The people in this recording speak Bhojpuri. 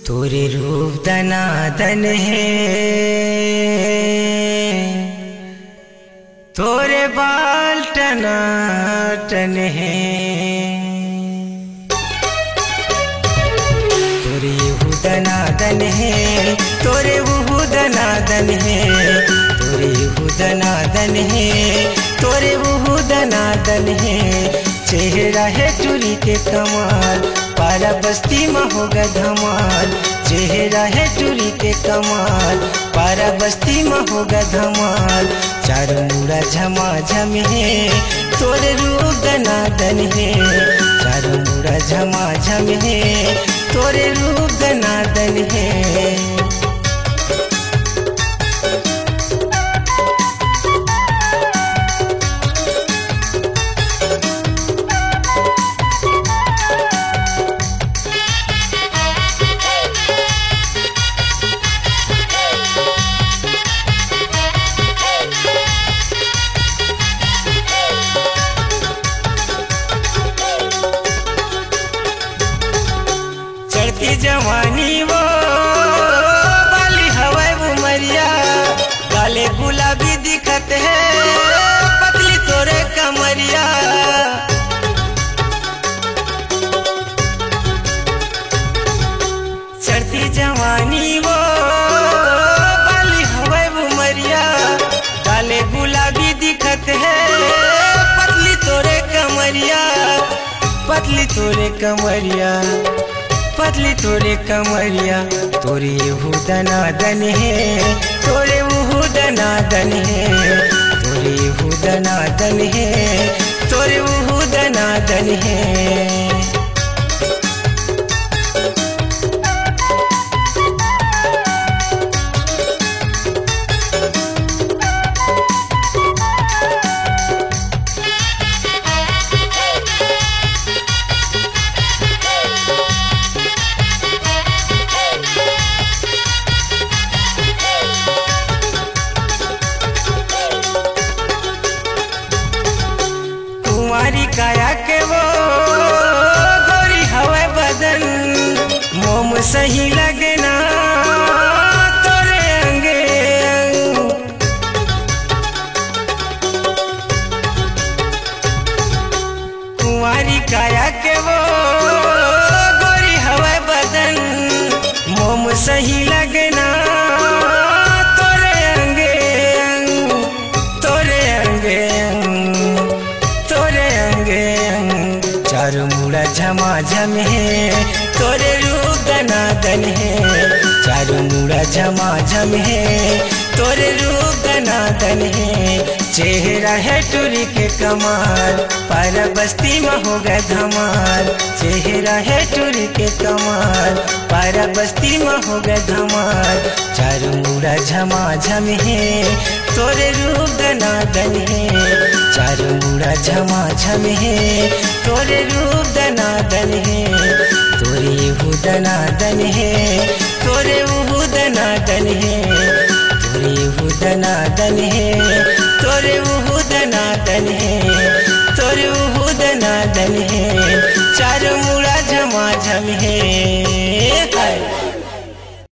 तोरे रूप दनादन है, तोरे बाल टनाटन है, तोरे वो दनादन है, तोरे वो दनादन है, तोरे वो दनादन है, तोरे वो दनादन है। चेहरा है टूरी के कमाल, पारा बस्ती में होगा धमाल। चेहरा है टूरी के कमाल, पारा बस्ती में होगा धमाल। चारों मुड़ा झमाझम है, तोरे रूप दनादन है। चारों मुड़ा झमाझम है, तोरे रूप दनादन है। चढ़ती जवानी वो बाली हवाई उमरिया, गाले गुलाबी दिखत है, पतली तोरे कमरिया। चढ़ती जवानी वो बाली हवाई उमरिया, गाले गुलाबी दिखत है, पतली तोरे कमरिया, पतली तोरे कमरिया, पतली तोरे कमरिया। तोरे वो दनादन है, तोरे वो दनादन है, तोरे वो दनादन है, तोरे वो दनादन है। कुंवारी काया के वो गोरी हवा बदन, मोम सही लगना तोरे अंगे अंग। कुंवारी काया के वो गोरी हवा बदन, मोम सही लगना तोरे अंगे अंग, तोरे अंगे अंग, तोरे अंगे अंग। चारों मुड़ा झमाझम है, तोरे रूप दनादन है। चारों मुड़ा झमाझम है, तोरे रूप दनादन है। चेहरा है टूरी के कमाल, पारा बस्ती में होगा धमाल। चेहरा है टूरी के कमाल, पारा बस्ती में होगा धमाल। चारों मुड़ा झमाझम है, तोरे रूप दनादन है। चारों मुड़ा झमाझम है, तोरे रूप दनादन है। तोरे वो दनादन है, तोरे वो दनादन है, तोरे वो दनादन है, तोरे वो दनादन है, तोरे वो दनादन है। चारों मुड़ा झमाझम है।